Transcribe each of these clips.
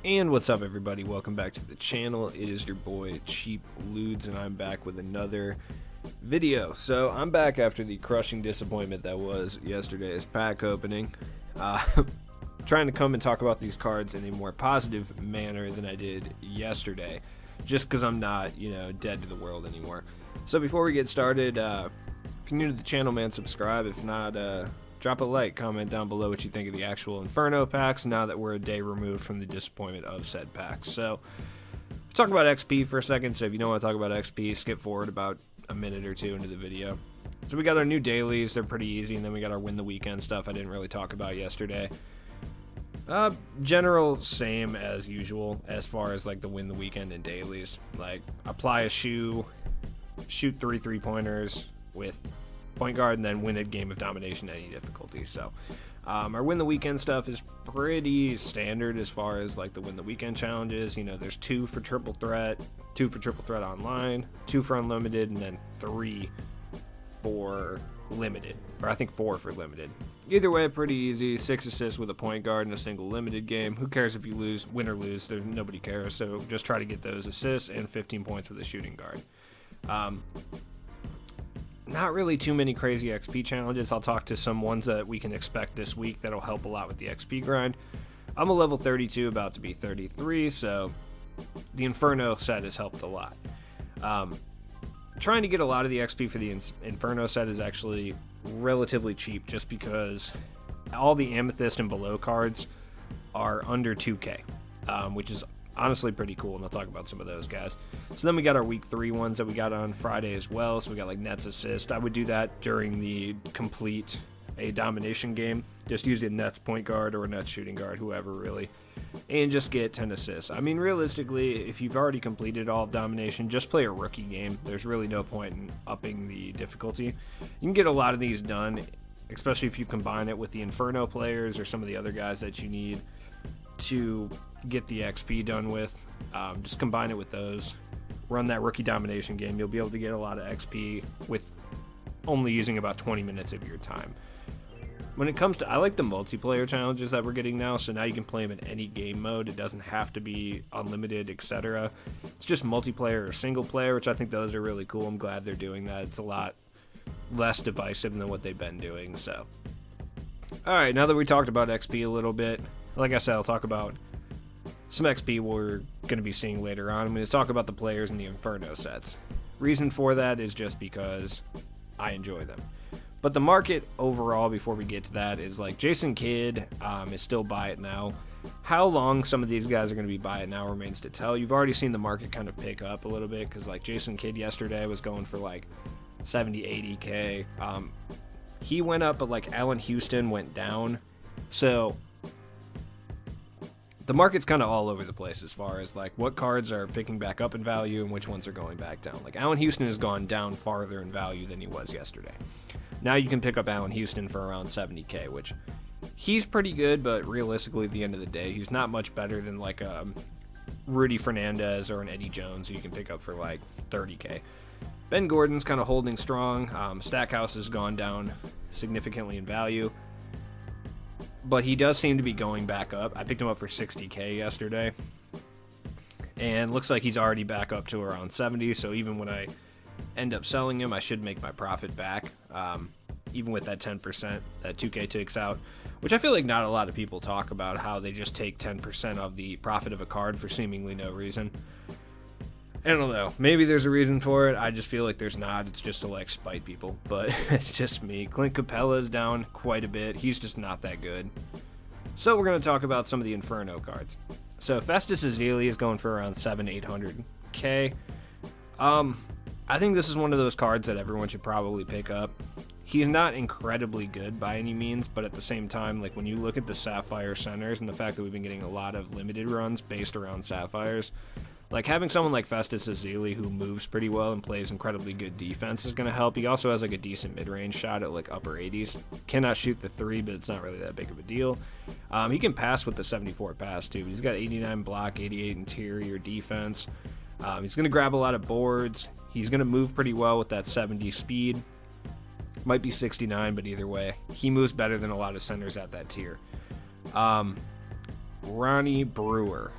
And what's up, everybody? Welcome back to the channel. It is your boy Cheap Ludes, and I'm back with another video. So I'm back after the crushing disappointment that was yesterday's pack opening. Trying to come and talk about these cards in a more positive manner than I did yesterday, just because I'm not, dead to the world anymore. So before we get started, if you're new to the channel, man, subscribe. If not, drop a like, comment down below what you think of the actual Inferno packs now that we're a day removed from the disappointment of said packs. So, talk about XP for a second, so if you don't want to talk about XP, skip forward about a minute or two into the video. So we got our new dailies, they're pretty easy, and then we got our win the weekend stuff I didn't really talk about yesterday. General same as usual as far as like the win the weekend and dailies. Like, apply a shoe, shoot 3 3-pointers with point guard, and then win a game of domination at any difficulty. So our win the weekend stuff is pretty standard as far as like the win the weekend challenges. There's 2 for triple threat, 2 for triple threat online, 2 for unlimited, and then 3 for limited, or I think 4 for limited. Either way, pretty easy. 6 assists with a point guard in a single limited game. Who cares if you lose, win or lose? Nobody cares. So just try to get those assists and 15 points with a shooting guard. Not really too many crazy XP challenges. I'll talk to some ones that we can expect this week that'll help a lot with the XP grind. I'm a level 32, about to be 33, so the Inferno set has helped a lot. Trying to get a lot of the XP for the Inferno set is actually relatively cheap, just because all the Amethyst and below cards are under 2k, which is honestly pretty cool, and I'll talk about some of those guys. So then we got our week 3 ones that we got on Friday as well. So we got like Nets assist. I would do that during the complete a domination game. Just use a Nets point guard or a Nets shooting guard, whoever really, and just get 10 assists. I mean, realistically, if you've already completed all of domination, just play a rookie game. There's really no point in upping the difficulty. You can get a lot of these done, especially if you combine it with the Inferno players or some of the other guys that you need to get the XP done with. Just combine it with those, run that rookie domination game. You'll be able to get a lot of XP with only using about 20 minutes of your time. When it comes to, I like the multiplayer challenges that we're getting now, so now you can play them in any game mode. It doesn't have to be unlimited, etc. It's just multiplayer or single player, which I think those are really cool. I'm glad they're doing that. It's a lot less divisive than what they've been doing. So, alright, now that we talked about XP a little bit, like I said, I'll talk about some XP we're going to be seeing later on. I'm going to talk about the players in the Inferno sets. Reason for that is just because I enjoy them. But the market overall, before we get to that, is like Jason Kidd is still buy it now. How long some of these guys are going to be buy it now remains to tell. You've already seen the market kind of pick up a little bit, because like Jason Kidd yesterday was going for like 70, 80k. He went up, but like Allen Houston went down. So the market's kind of all over the place as far as like what cards are picking back up in value and which ones are going back down. Like Allen Houston has gone down farther in value than he was yesterday. Now you can pick up Allen Houston for around 70k, which he's pretty good, but realistically at the end of the day, he's not much better than like a Rudy Fernandez or an Eddie Jones who you can pick up for like 30k. Ben Gordon's kind of holding strong. Stackhouse has gone down significantly in value, but he does seem to be going back up. I picked him up for 60k yesterday, and looks like he's already back up to around 70, so even when I end up selling him, I should make my profit back, even with that 10% that 2k takes out, which I feel like not a lot of people talk about, how they just take 10% of the profit of a card for seemingly no reason. I don't know, maybe there's a reason for it. I just feel like there's not. It's just to like spite people, but it's just me. Clint Capella's down quite a bit. He's just not that good. So we're going to talk about some of the Inferno cards. So Festus Ezeli is going for around 700-800k. I think this is one of those cards that everyone should probably pick up. He's not incredibly good by any means, but at the same time, like when you look at the Sapphire centers and the fact that we've been getting a lot of limited runs based around Sapphires, like having someone like Festus Ezeli who moves pretty well and plays incredibly good defense is going to help. He also has like a decent mid-range shot at like upper 80s. Cannot shoot the 3, but it's not really that big of a deal. He can pass with the 74 pass too. He's got 89 block, 88 interior defense. He's going to grab a lot of boards. He's going to move pretty well with that 70 speed. Might be 69, but either way, he moves better than a lot of centers at that tier. Ronnie Brewer.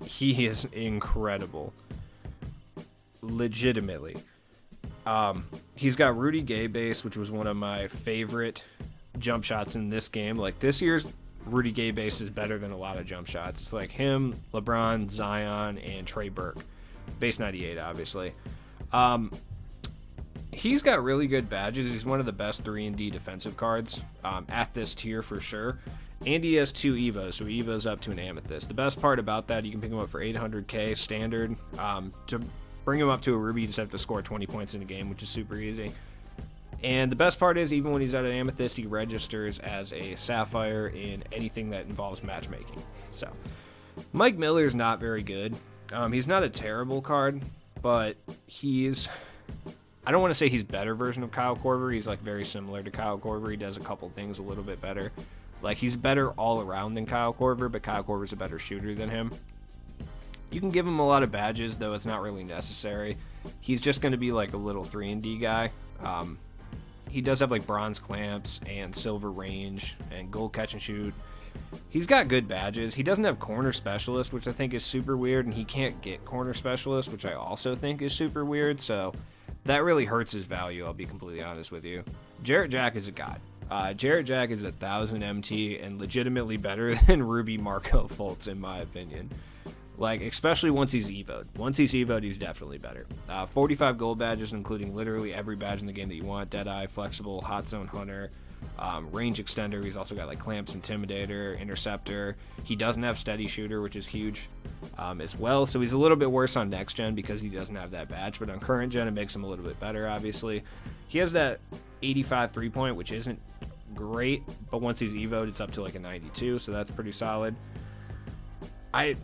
He is incredible. Legitimately. He's got Rudy Gay base, which was one of my favorite jump shots in this game. Like, this year's Rudy Gay base is better than a lot of jump shots. It's like him, LeBron, Zion, and Trey Burke. Base 98, obviously. He's got really good badges. He's one of the best 3-and-D defensive cards at this tier for sure. And he has 2 Evos, so he Evos up to an Amethyst. The best part about that, you can pick him up for 800k standard. To bring him up to a Ruby, you just have to score 20 points in a game, which is super easy. And the best part is, even when he's at an Amethyst, he registers as a Sapphire in anything that involves matchmaking. So, Mike Miller's not very good. He's not a terrible card, but he's... I don't want to say he's better version of Kyle Korver. He's like very similar to Kyle Korver. He does a couple things a little bit better. Like, he's better all around than Kyle Korver, but Kyle Korver's a better shooter than him. You can give him a lot of badges, though it's not really necessary. He's just going to be like a little 3-and-D guy. He does have like bronze clamps and silver range and gold catch and shoot. He's got good badges. He doesn't have corner specialist, which I think is super weird, and he can't get corner specialist, which I also think is super weird, so that really hurts his value, I'll be completely honest with you. Jarrett Jack is a god. Jarrett Jack is 1,000 MT and legitimately better than Ruby Marco Fultz, in my opinion. Like, especially once he's Evo'd. Once he's Evo'd, he's definitely better. 45 gold badges, including literally every badge in the game that you want. Deadeye, Flexible, Hot Zone Hunter, Range Extender. He's also got, like, Clamps, Intimidator, Interceptor. He doesn't have Steady Shooter, which is huge as well. So he's a little bit worse on next gen because he doesn't have that badge. But on current gen, it makes him a little bit better, obviously. He has that 85 3-point, which isn't great, but once he's Evo'd, it's up to like a 92, so that's pretty solid. I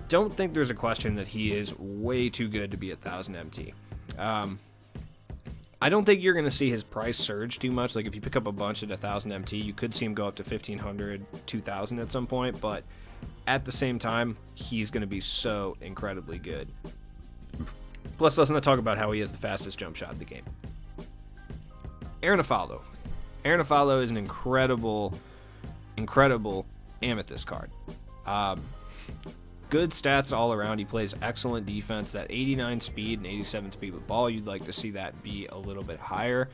don't think there's a question that he is way too good to be 1,000 MT. I don't think you're going to see his price surge too much. Like, if you pick up a bunch at 1,000 MT, you could see him go up to 1,500, 2,000 at some point, but at the same time, he's going to be so incredibly good. Plus, let's not talk about how he has the fastest jump shot in the game. Aaron Afalo. Aaron Afalo is an incredible Amethyst card. Good stats all around. He plays excellent defense. That 89 speed and 87 speed with ball, you'd like to see that be a little bit higher.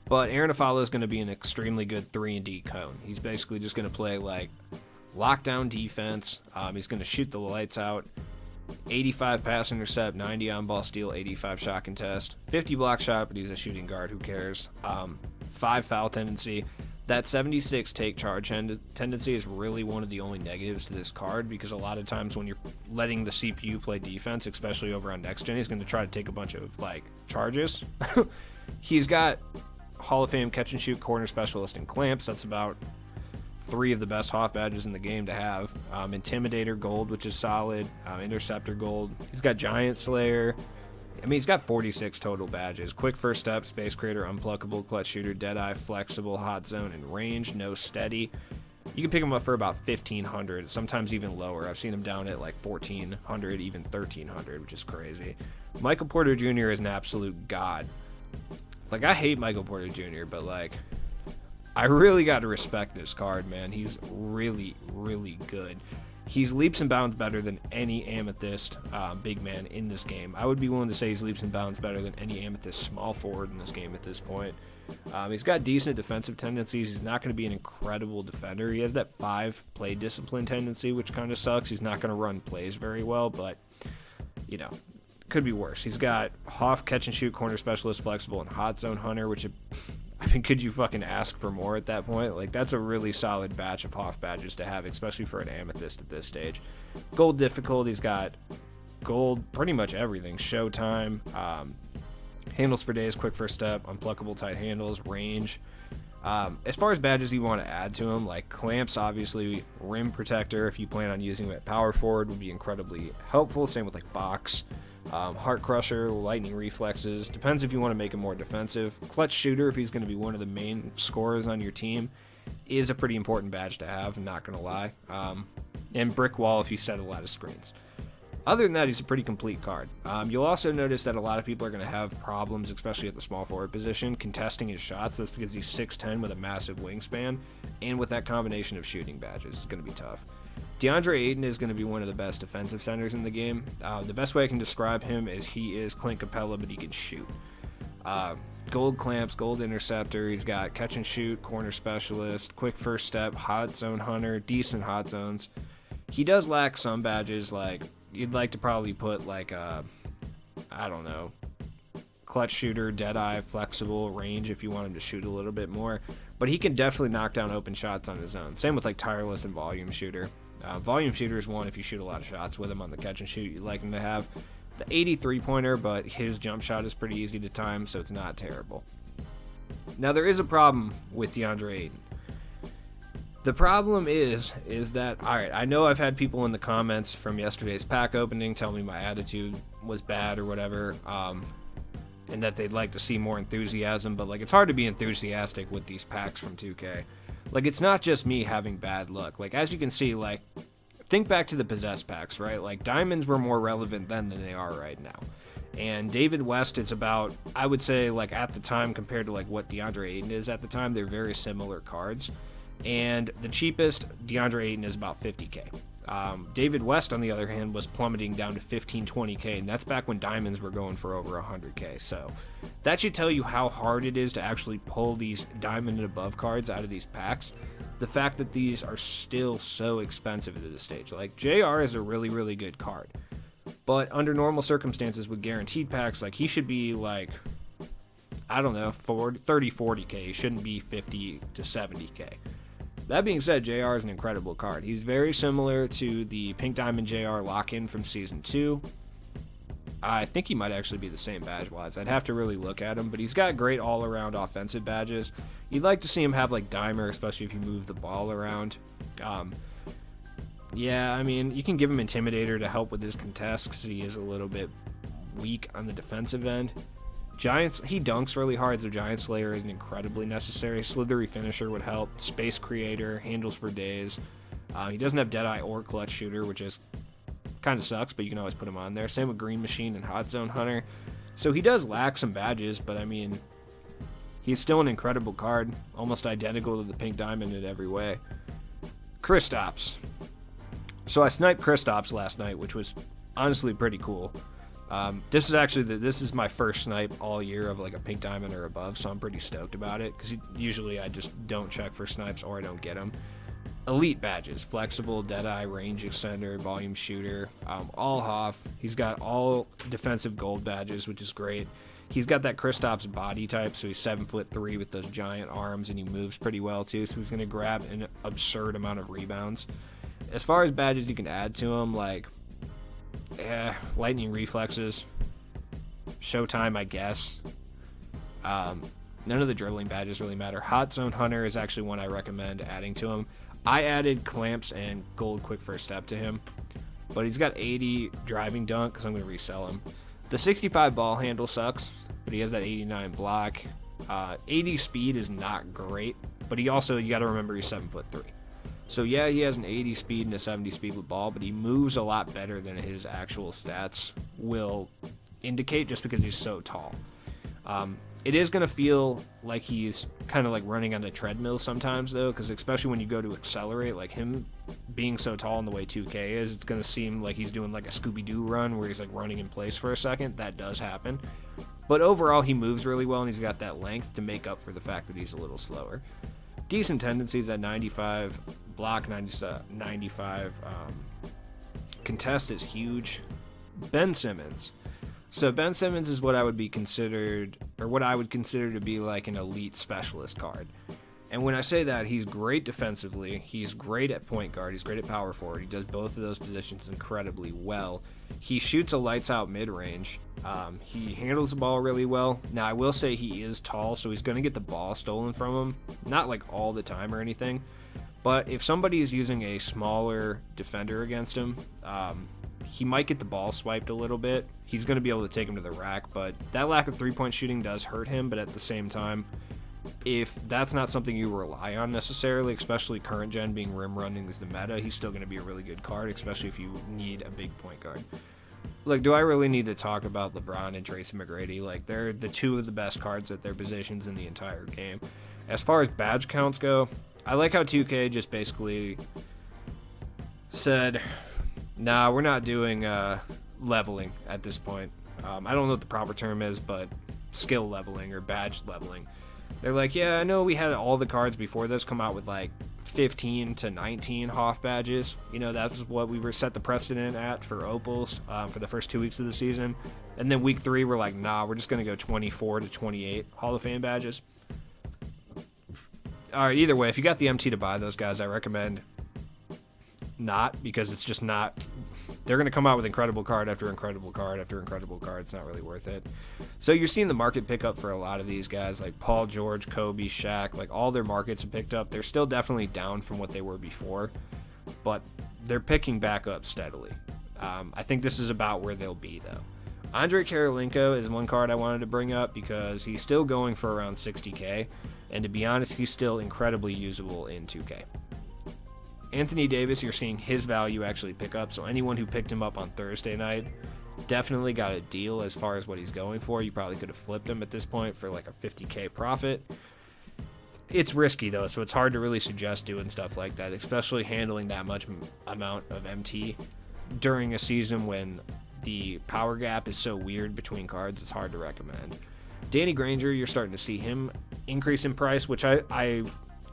But Aaron Afalo is going to be an extremely good 3-and-D cone. He's basically just going to play like lockdown defense. He's going to shoot the lights out. 85 pass intercept, 90 on ball steal, 85 shot contest, 50 block shot, but he's a shooting guard. Who cares? 5 foul tendency. That 76 take charge tendency is really one of the only negatives to this card, because a lot of times when you're letting the CPU play defense, especially over on next gen, he's going to try to take a bunch of like charges. He's got Hall of Fame catch and shoot, corner specialist, and clamps. That's about 3 of the best Hoff badges in the game to have. Intimidator gold, which is solid. Interceptor gold. He's got Giant Slayer. I mean, he's got 46 total badges. Quick first step, Space Creator, Unpluckable, Clutch Shooter, Deadeye, Flexible, Hot Zone, and Range. No Steady. You can pick him up for about 1,500, sometimes even lower. I've seen him down at like 1,400, even 1,300, which is crazy. Michael Porter Jr. is an absolute god. Like, I hate Michael Porter Jr., but like, I really got to respect this card, man. He's really, really good. He's leaps and bounds better than any Amethyst big man in this game. I would be willing to say he's leaps and bounds better than any Amethyst small forward in this game at this point. He's got decent defensive tendencies. He's not going to be an incredible defender. He has that 5 play discipline tendency, which kind of sucks. He's not going to run plays very well, but, you know, could be worse. He's got Hoff, catch and shoot, corner specialist, flexible, and hot zone hunter, which, I mean, could you fucking ask for more at that point? Like, that's a really solid batch of Hoff badges to have, especially for an Amethyst at this stage. Gold difficulty, he's got gold, pretty much everything. Showtime, handles for days, quick first step, unpluckable tight handles, range. As far as badges you want to add to him, like clamps, obviously, rim protector, if you plan on using him at power forward, would be incredibly helpful. Same with like box. Heart crusher, lightning reflexes, depends if you want to make him more defensive. Clutch shooter, if he's going to be one of the main scorers on your team, is a pretty important badge to have, I'm not going to lie. And brick wall if you set a lot of screens. Other than that, he's a pretty complete card. You'll also notice that a lot of people are going to have problems, especially at the small forward position, contesting his shots. That's because he's 6'10 with a massive wingspan, and with that combination of shooting badges, it's going to be tough. DeAndre Ayton is going to be one of the best defensive centers in the game. The best way I can describe him is he is Clint Capella, but he can shoot. Gold clamps, gold interceptor. He's got catch and shoot, corner specialist, quick first step, hot zone hunter, decent hot zones. He does lack some badges, like you'd like to probably put like I don't know, clutch shooter, deadeye, flexible, range if you want him to shoot a little bit more. But he can definitely knock down open shots on his own. Same with like tireless and volume shooter. Volume shooter is one if you shoot a lot of shots with him on the catch and shoot you'd like him to have. The 83-pointer, but his jump shot is pretty easy to time, so it's not terrible. Now there is a problem with DeAndre Ayton. The problem is that, alright, I know I've had people in the comments from yesterday's pack opening tell me my attitude was bad or whatever, and that they'd like to see more enthusiasm, but like it's hard to be enthusiastic with these packs from 2K. Like it's not just me having bad luck. Like as you can see, like think back to the possessed packs, right? Like diamonds were more relevant then than they are right now. And David West is about, I would say, like at the time compared to like what DeAndre Ayton is at the time, they're very similar cards. And the cheapest DeAndre Ayton is about 50k. David West, on the other hand, was plummeting down to 15-20k, and that's back when diamonds were going for over 100k. So that should tell you how hard it is to actually pull these diamond and above cards out of these packs. The fact that these are still so expensive at this stage. Like JR is a really, really good card, but under normal circumstances with guaranteed packs, like he should be like, I don't know, 30-40k. He shouldn't be 50 to 70k. That being said, JR is an incredible card. He's very similar to the Pink Diamond JR lock-in from Season 2. I think he might actually be the same badge-wise. I'd have to really look at him, but he's got great all-around offensive badges. You'd like to see him have, like, Dimer, especially if you move the ball around. Yeah, I mean, you can give him Intimidator to help with his contests because he is a little bit weak on the defensive end. Giants, he dunks really hard, so Giant Slayer isn't incredibly necessary. Slithery Finisher would help. Space Creator, handles for days. He doesn't have Deadeye or Clutch Shooter, which is kind of sucks, but you can always put him on there. Same with Green Machine and Hot Zone Hunter. So he does lack some badges, but I mean, he's still an incredible card, almost identical to the Pink Diamond in every way. Kristaps. So I sniped Kristaps last night, which was honestly pretty cool. This is my first snipe all year of like a Pink Diamond or above, so I'm pretty stoked about it because usually I just don't check for snipes or I don't get them. Elite badges: flexible, deadeye, range extender, volume shooter, all Hoff. He's got all defensive gold badges, which is great. He's got that Kristaps body type, so he's 7'3" with those giant arms, and he moves pretty well too. So he's gonna grab an absurd amount of rebounds. As far as badges you can add to him, like lightning reflexes, showtime, I guess. None of the dribbling badges really matter. Hot Zone Hunter is actually one I recommend adding to him. I added clamps and gold quick first step to him, but he's got 80 driving dunk because I'm going to resell him. The 65 ball handle sucks, but he has that 89 block. 80 speed is not great, but you got to remember he's 7'3". So yeah, he has an 80 speed and a 70 speed with ball, but he moves a lot better than his actual stats will indicate just because he's so tall. It is going to feel like he's kind of like running on a treadmill sometimes though, because especially when you go to accelerate, like him being so tall in the way 2K is, it's going to seem like he's doing like a Scooby-Doo run where he's like running in place for a second. That does happen. But overall, he moves really well and he's got that length to make up for the fact that he's a little slower. Decent tendencies at 95, block 95, contest is huge. Ben Simmons. So Ben Simmons is what I would consider to be like an elite specialist card. And when I say that, he's great defensively, he's great at point guard, he's great at power forward, he does both of those positions incredibly well. He shoots a lights out mid-range. He handles the ball really well. Now I will say he is tall, so he's going to get the ball stolen from him. Not like all the time or anything, but if somebody is using a smaller defender against him, he might get the ball swiped a little bit. He's going to be able to take him to the rack, but that lack of three-point shooting does hurt him, but at the same time, if that's not something you rely on necessarily, especially current gen being rim running is the meta, he's still going to be a really good card, especially if you need a big point guard. Like, do I really need to talk about LeBron and Tracy McGrady? Like, they're the two of the best cards at their positions in the entire game. As far as badge counts go, I like how 2K just basically said, nah, we're not doing leveling at this point. I don't know what the proper term is, but skill leveling or badge leveling. They're like, yeah, I know we had all the cards before this come out with like 15 to 19 Hoff badges. You know, that's what we were set the precedent at for Opals for the first 2 weeks of the season. And then week 3, we're like, nah, we're just going to go 24 to 28 Hall of Fame badges. All right, either way, if you got the MT to buy those guys, I recommend not, because it's just not. They're going to come out with incredible card after incredible card after incredible card. It's not really worth it. So you're seeing the market pick up for a lot of these guys, like Paul George, Kobe, Shaq. Like, all their markets have picked up. They're still definitely down from what they were before, but they're picking back up steadily. I think this is about where they'll be, though. Andre Karolinko is one card I wanted to bring up because he's still going for around 60K, and to be honest, he's still incredibly usable in 2K. Anthony Davis, you're seeing his value actually pick up, so anyone who picked him up on Thursday night definitely got a deal as far as what he's going for. You probably could have flipped him at this point for like a 50K profit. It's risky, though, so it's hard to really suggest doing stuff like that, especially handling that much amount of MT during a season when the power gap is so weird between cards. It's hard to recommend. Danny Granger, you're starting to see him increase in price, which I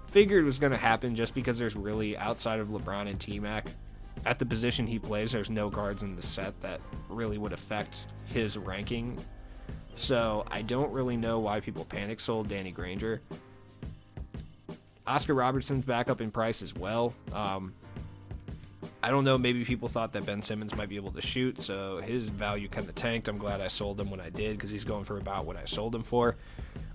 figured was going to happen just because there's really, outside of LeBron and T-Mac, at the position he plays, there's no cards in the set that really would affect his ranking. So I don't really know why people panic sold Danny Granger. Oscar Robertson's back up in price as well. I don't know, maybe people thought that Ben Simmons might be able to shoot, so his value kind of tanked. I'm glad I sold him when I did, because he's going for about what I sold him for.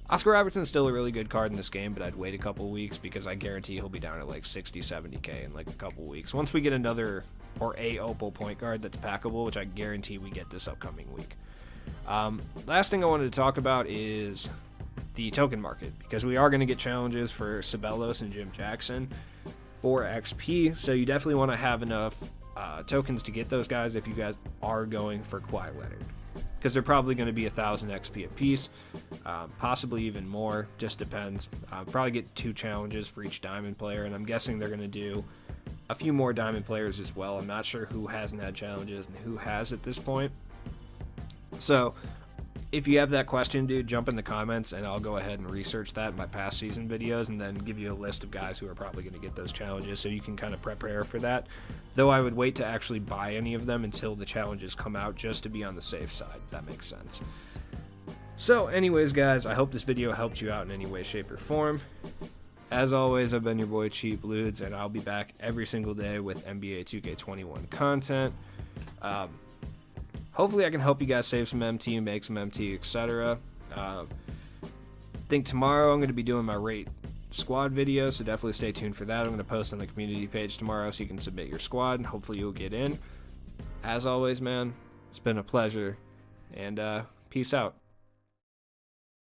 Oscar Robertson's still a really good card in this game, but I'd wait a couple weeks because I guarantee he'll be down at like 60, 70K in like a couple weeks. Once we get another, or a Opal point guard that's packable, which I guarantee we get this upcoming week. Last thing I wanted to talk about is the token market, because we are going to get challenges for Ceballos and Jim Jackson for XP, so you definitely want to have enough tokens to get those guys if you guys are going for Kawhi Leonard, because they're probably going to be 1,000 XP a piece, possibly even more, just depends. Probably get 2 challenges for each diamond player, and I'm guessing they're going to do a few more diamond players as well. I'm not sure who hasn't had challenges and who has at this point. So if you have that question, dude, jump in the comments and I'll go ahead and research that in my past season videos and then give you a list of guys who are probably going to get those challenges so you can kind of prepare for that. Though I would wait to actually buy any of them until the challenges come out, just to be on the safe side, if that makes sense. So anyways, guys, I hope this video helped you out in any way, shape, or form. As always, I've been your boy Cheap Ludes, and I'll be back every single day with NBA 2K21 content. Hopefully I can help you guys save some MT, make some MT, etc. I think tomorrow I'm going to be doing my rate squad video, so definitely stay tuned for that. I'm going to post on the community page tomorrow so you can submit your squad, and hopefully you'll get in. As always, man, it's been a pleasure, and peace out.